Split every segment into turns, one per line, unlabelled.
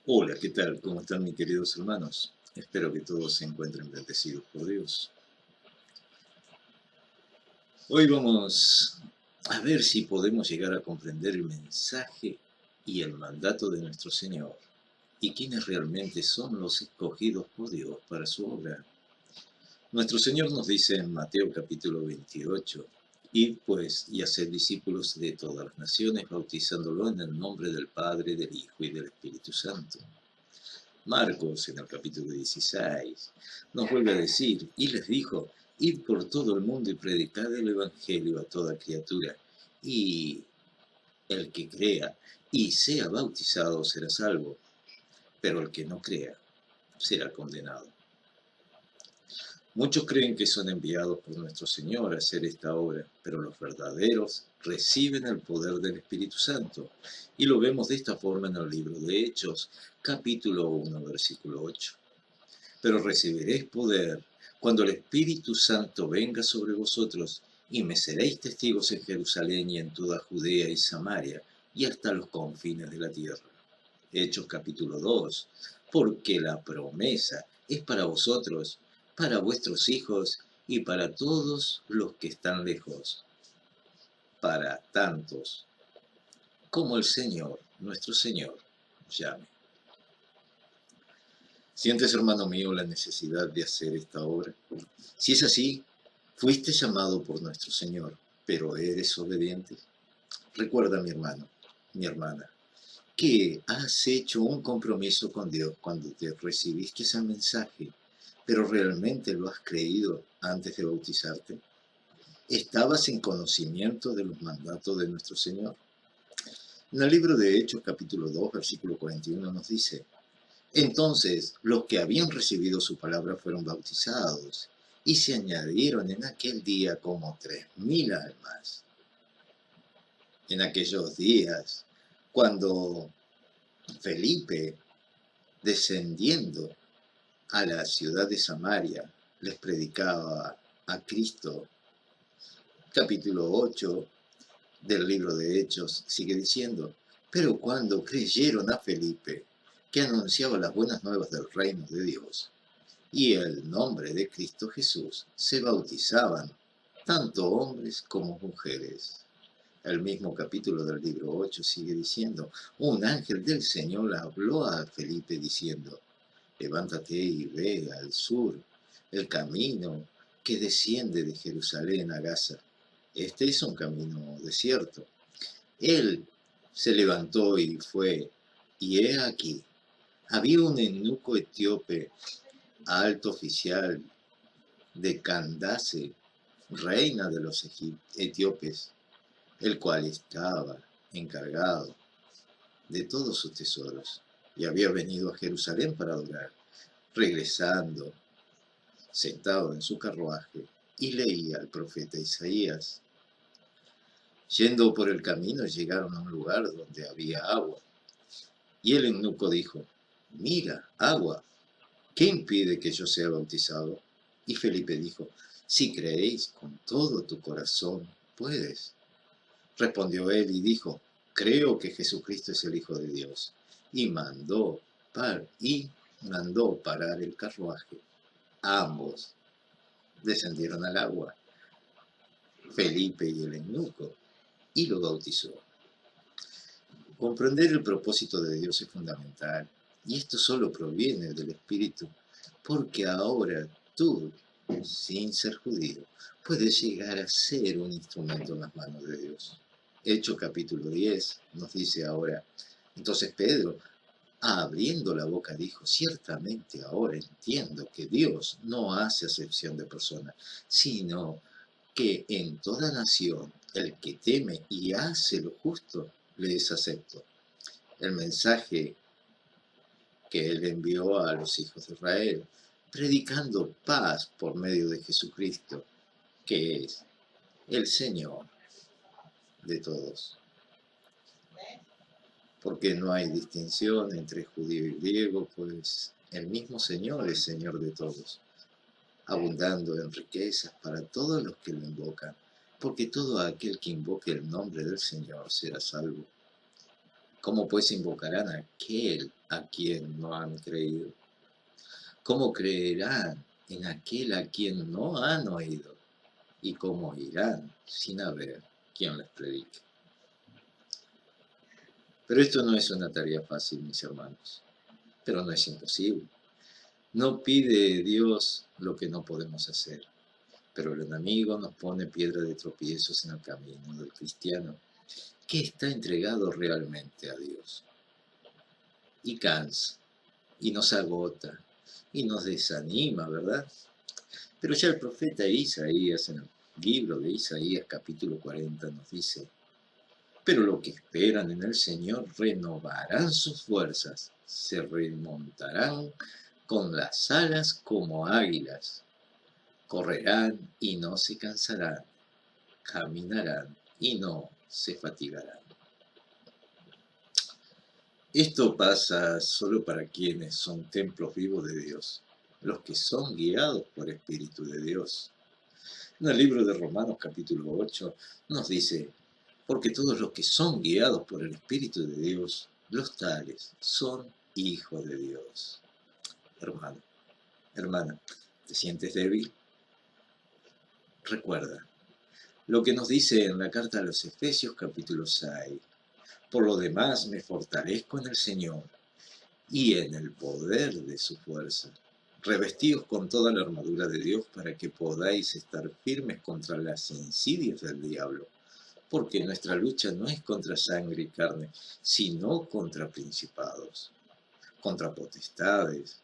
Hola, ¿qué tal? ¿Cómo están mis queridos hermanos? Espero que todos se encuentren bendecidos por Dios. Hoy vamos a ver si podemos llegar a comprender el mensaje y el mandato de nuestro Señor y quiénes realmente son los escogidos por Dios para su obra. Nuestro Señor nos dice en Mateo capítulo 28, id pues y haced discípulos de todas las naciones, bautizándolo en el nombre del Padre, del Hijo y del Espíritu Santo. Marcos, en el capítulo 16, nos vuelve a decir, y les dijo, id por todo el mundo y predicad el Evangelio a toda criatura, y el que crea y sea bautizado será salvo, pero el que no crea será condenado. Muchos creen que son enviados por nuestro Señor a hacer esta obra, pero los verdaderos reciben el poder del Espíritu Santo. Y lo vemos de esta forma en el libro de Hechos, capítulo 1, versículo 8. Pero recibiréis poder cuando el Espíritu Santo venga sobre vosotros, y me seréis testigos en Jerusalén y en toda Judea y Samaria, y hasta los confines de la tierra. Hechos capítulo 2. Porque la promesa es para vosotros, para vuestros hijos y para todos los que están lejos, para tantos como el Señor, nuestro Señor, llame. ¿Sientes, hermano mío, la necesidad de hacer esta obra? Si es así, fuiste llamado por nuestro Señor, pero eres obediente. Recuerda, mi hermano, mi hermana, que has hecho un compromiso con Dios cuando te recibiste ese mensaje, pero realmente lo has creído antes de bautizarte. ¿Estabas en conocimiento de los mandatos de nuestro Señor? En el libro de Hechos, capítulo 2, versículo 41, nos dice, entonces los que habían recibido su palabra fueron bautizados, y se añadieron en aquel día como 3000 almas. En aquellos días, cuando Felipe, descendiendo a la ciudad de Samaria, les predicaba a Cristo, capítulo 8 del libro de Hechos, sigue diciendo, pero cuando creyeron a Felipe, que anunciaba las buenas nuevas del reino de Dios, y el nombre de Cristo Jesús, se bautizaban tanto hombres como mujeres. El mismo capítulo del libro 8 sigue diciendo, un ángel del Señor habló a Felipe diciendo, levántate y ve al sur, el camino que desciende de Jerusalén a Gaza. Este es un camino desierto. Él se levantó y fue, y he aquí, había un eunuco etíope, alto oficial de Candace, reina de los etíopes, el cual estaba encargado de todos sus tesoros, y había venido a Jerusalén para adorar. Regresando, sentado en su carruaje, y leía al profeta Isaías. Yendo por el camino, llegaron a un lugar donde había agua. Y el eunuco dijo, mira, agua, ¿qué impide que yo sea bautizado? Y Felipe dijo, si creéis con todo tu corazón, puedes. Respondió él y dijo, creo que Jesucristo es el Hijo de Dios. Y mandó parar el carruaje. Ambos descendieron al agua, Felipe y el eunuco, y lo bautizó. Comprender el propósito de Dios es fundamental, y esto solo proviene del Espíritu, porque ahora tú, sin ser judío, puedes llegar a ser un instrumento en las manos de Dios. Hechos capítulo 10 nos dice ahora, entonces Pedro, abriendo la boca, dijo, ciertamente ahora entiendo que Dios no hace acepción de personas, sino que en toda nación el que teme y hace lo justo le es acepto. El mensaje que él envió a los hijos de Israel, predicando paz por medio de Jesucristo, que es el Señor de todos. Porque no hay distinción entre judío y griego, pues el mismo Señor es Señor de todos, abundando en riquezas para todos los que lo invocan, porque todo aquel que invoque el nombre del Señor será salvo. ¿Cómo pues invocarán a aquel a quien no han creído? ¿Cómo creerán en aquel a quien no han oído? ¿Y cómo irán sin haber quien les predique? Pero esto no es una tarea fácil, mis hermanos, pero no es imposible. No pide Dios lo que no podemos hacer, pero el enemigo nos pone piedra de tropiezos en el camino del cristiano que está entregado realmente a Dios. Y cansa, y nos agota, y nos desanima, ¿verdad? Pero ya el profeta Isaías, en el libro de Isaías capítulo 40, nos dice: pero los que esperan en el Señor renovarán sus fuerzas, se remontarán con las alas como águilas, correrán y no se cansarán, caminarán y no se fatigarán. Esto pasa solo para quienes son templos vivos de Dios, los que son guiados por Espíritu de Dios. En el libro de Romanos capítulo 8 nos dice: porque todos los que son guiados por el Espíritu de Dios, los tales son hijos de Dios. Hermano, hermana, ¿te sientes débil? Recuerda lo que nos dice en la carta a los Efesios capítulo 6. Por lo demás me fortalezco en el Señor y en el poder de su fuerza. Revestíos con toda la armadura de Dios para que podáis estar firmes contra las insidias del diablo. Porque nuestra lucha no es contra sangre y carne, sino contra principados, contra potestades,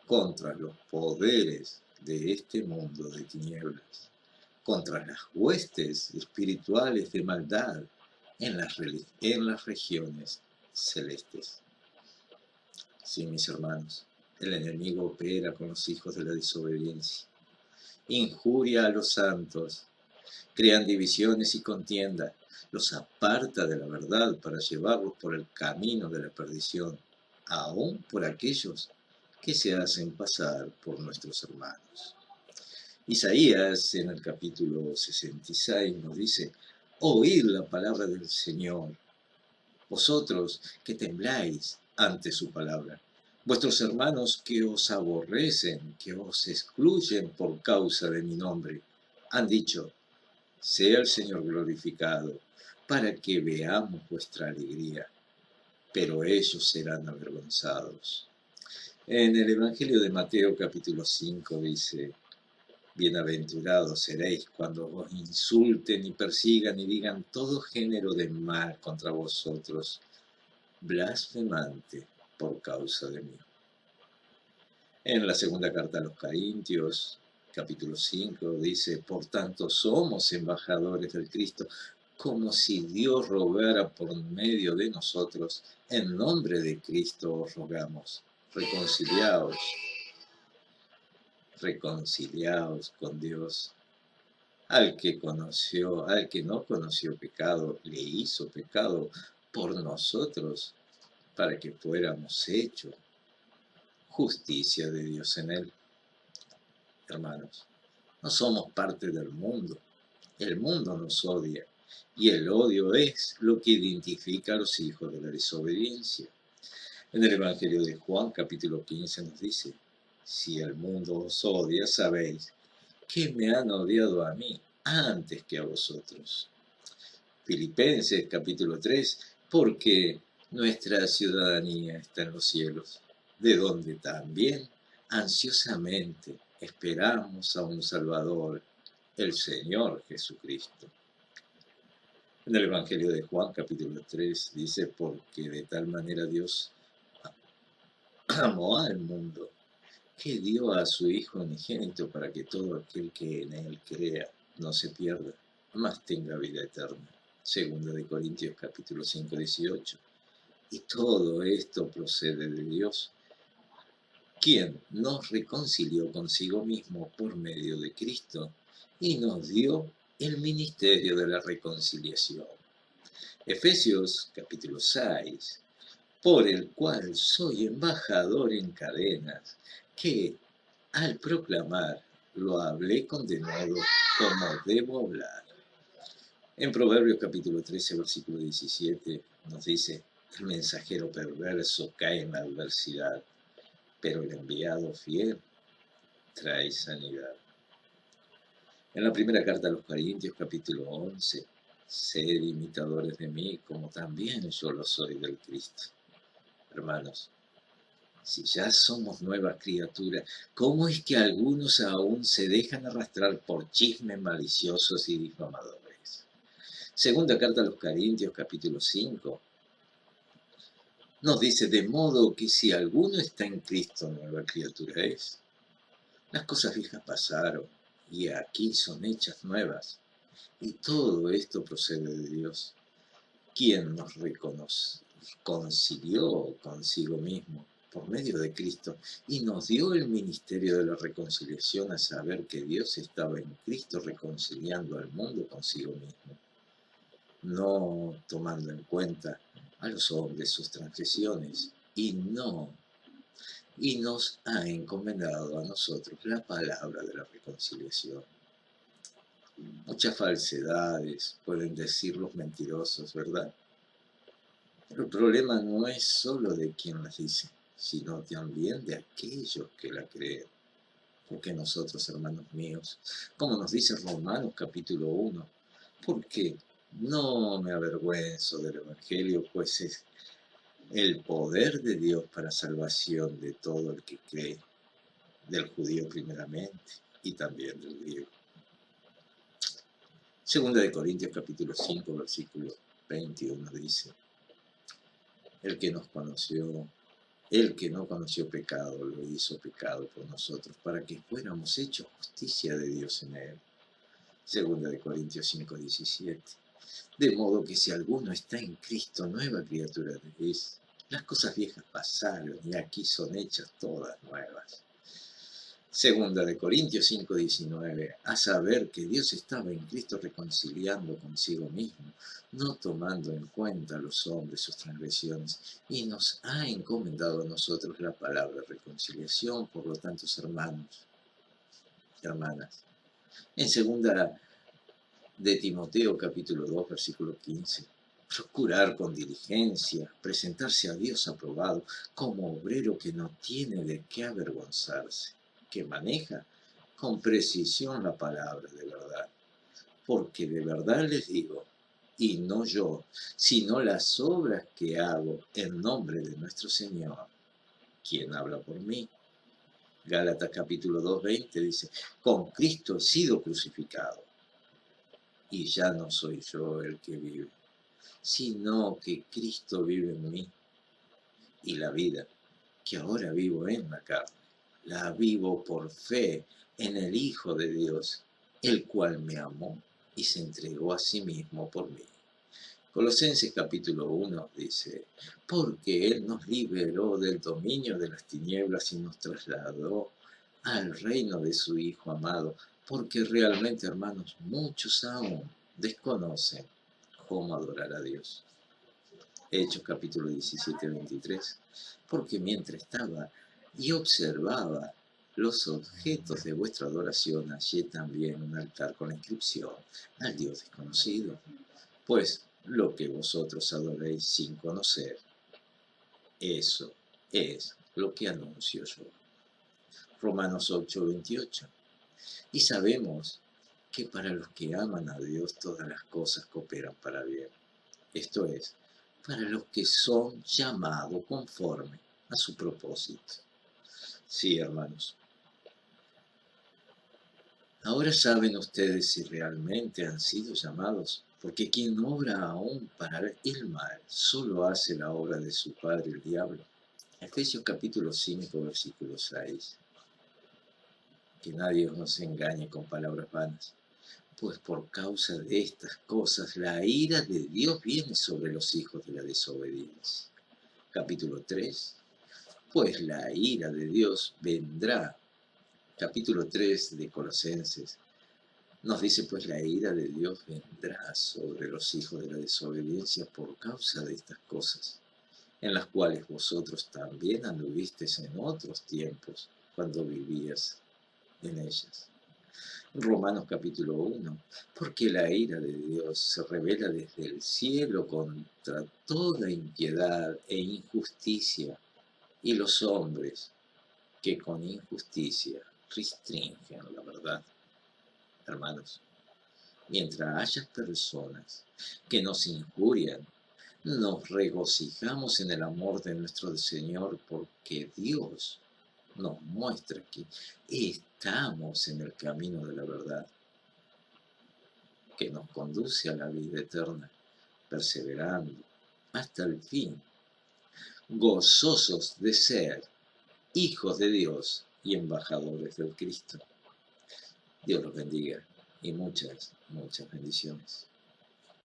contra los poderes de este mundo de tinieblas, contra las huestes espirituales de maldad en las regiones celestes. Sí, mis hermanos, el enemigo opera con los hijos de la desobediencia, injuria a los santos, crean divisiones y contienda, los aparta de la verdad para llevarlos por el camino de la perdición, aun por aquellos que se hacen pasar por nuestros hermanos. Isaías en el capítulo 66 nos dice: oíd la palabra del Señor, vosotros que tembláis ante su palabra, vuestros hermanos que os aborrecen, que os excluyen por causa de mi nombre, han dicho: sea el Señor glorificado, para que veamos vuestra alegría, pero ellos serán avergonzados. En el Evangelio de Mateo capítulo 5 dice: bienaventurados seréis cuando os insulten y persigan y digan todo género de mal contra vosotros, blasfemante por causa de mí. En la segunda carta a los Corintios, capítulo 5, dice: por tanto somos embajadores del Cristo, como si Dios rogara por medio de nosotros. En nombre de Cristo os rogamos, reconciliaos con Dios. Al que no conoció pecado, le hizo pecado por nosotros, para que fuéramos hechos justicia de Dios en él. Hermanos, no somos parte del mundo. El mundo nos odia, y el odio es lo que identifica a los hijos de la desobediencia. En el Evangelio de Juan, capítulo 15, nos dice: si el mundo os odia, sabéis que me han odiado a mí antes que a vosotros. Filipenses, capítulo 3, porque nuestra ciudadanía está en los cielos, de donde también ansiosamente esperamos a un Salvador, el Señor Jesucristo. En el Evangelio de Juan, capítulo 3, dice: porque de tal manera Dios amó al mundo, que dio a su Hijo unigénito, para que todo aquel que en él crea no se pierda, mas tenga vida eterna. Segunda de Corintios, capítulo 5, 18. Y todo esto procede de Dios, quien nos reconcilió consigo mismo por medio de Cristo y nos dio el ministerio de la reconciliación. Efesios capítulo 6, por el cual soy embajador en cadenas, que al proclamar lo hablé con denuedo como debo hablar. En Proverbios capítulo 13, versículo 17 nos dice: El mensajero perverso cae en la adversidad, pero el enviado fiel trae sanidad. En la primera carta a los Corintios, capítulo 11, sed imitadores de mí, como también yo lo soy del Cristo. Hermanos, si ya somos nuevas criaturas, ¿cómo es que algunos aún se dejan arrastrar por chismes maliciosos y difamadores? Segunda carta a los Corintios, capítulo 5, nos dice, de modo que si alguno está en Cristo, nueva criatura es. Las cosas viejas pasaron, y aquí son hechas nuevas. Y todo esto procede de Dios, quien nos reconcilió consigo mismo por medio de Cristo y nos dio el ministerio de la reconciliación, a saber que Dios estaba en Cristo reconciliando al mundo consigo mismo, no tomando en cuenta a los hombres sus transgresiones, y nos ha encomendado a nosotros la palabra de la reconciliación. Muchas falsedades pueden decir los mentirosos, ¿verdad? Pero el problema no es solo de quien las dice, sino también de aquellos que la creen. Porque nosotros, hermanos míos, como nos dice Romanos capítulo 1, porque no me avergüenzo del Evangelio, pues es el poder de Dios para salvación de todo el que cree, del judío primeramente y también del griego. Segunda de Corintios capítulo 5, versículo 21 dice, el que no conoció pecado, lo hizo pecado por nosotros, para que fuéramos hechos justicia de Dios en él. Segunda de Corintios 5, 17. De modo que si alguno está en Cristo, nueva criatura es. Las cosas viejas pasaron y aquí son hechas todas nuevas. Segunda de Corintios 5, 19. A saber que Dios estaba en Cristo reconciliando consigo mismo, no tomando en cuenta a los hombres sus transgresiones, y nos ha encomendado a nosotros la palabra de reconciliación. Por lo tanto, hermanos y hermanas, en segunda de Timoteo capítulo 2, versículo 15, procurar con diligencia presentarse a Dios aprobado como obrero que no tiene de qué avergonzarse, que maneja con precisión la palabra de verdad. Porque de verdad les digo, y no yo, sino las obras que hago en nombre de nuestro Señor, quien habla por mí. Gálatas capítulo 2, 20 dice, con Cristo he sido crucificado, y ya no soy yo el que vive, sino que Cristo vive en mí, y la vida que ahora vivo en la carne, la vivo por fe en el Hijo de Dios, el cual me amó y se entregó a sí mismo por mí. Colosenses capítulo 1 dice, porque Él nos liberó del dominio de las tinieblas y nos trasladó al reino de su Hijo amado, porque realmente, hermanos, muchos aún desconocen cómo adorar a Dios. Hechos capítulo 17, 23, porque mientras estaba y observaba los objetos de vuestra adoración, hallé también un altar con la inscripción al Dios desconocido. Pues lo que vosotros adoréis sin conocer, eso es lo que anuncio yo. Romanos 8, 28. Y sabemos que para los que aman a Dios todas las cosas cooperan para bien. Esto es, para los que son llamados conforme a su propósito. Sí, hermanos. Ahora saben ustedes si realmente han sido llamados, porque quien obra aún para el mal, solo hace la obra de su padre el diablo. Efesios capítulo 5, versículo 6. Que nadie nos engañe con palabras vanas, pues por causa de estas cosas la ira de Dios viene sobre los hijos de la desobediencia. Capítulo 3. Pues la ira de Dios vendrá. Capítulo 3 de Colosenses nos dice, pues la ira de Dios vendrá sobre los hijos de la desobediencia por causa de estas cosas, en las cuales vosotros también anduvisteis en otros tiempos, cuando vivías en ellas. Romanos capítulo 1, porque la ira de Dios se revela desde el cielo contra toda impiedad e injusticia, y los hombres que con injusticia restringen la verdad. Hermanos, mientras haya personas que nos injurian, nos regocijamos en el amor de nuestro Señor, porque Dios nos muestra que estamos en el camino de la verdad, que nos conduce a la vida eterna, perseverando hasta el fin, gozosos de ser hijos de Dios y embajadores del Cristo. Dios los bendiga y muchas, muchas bendiciones.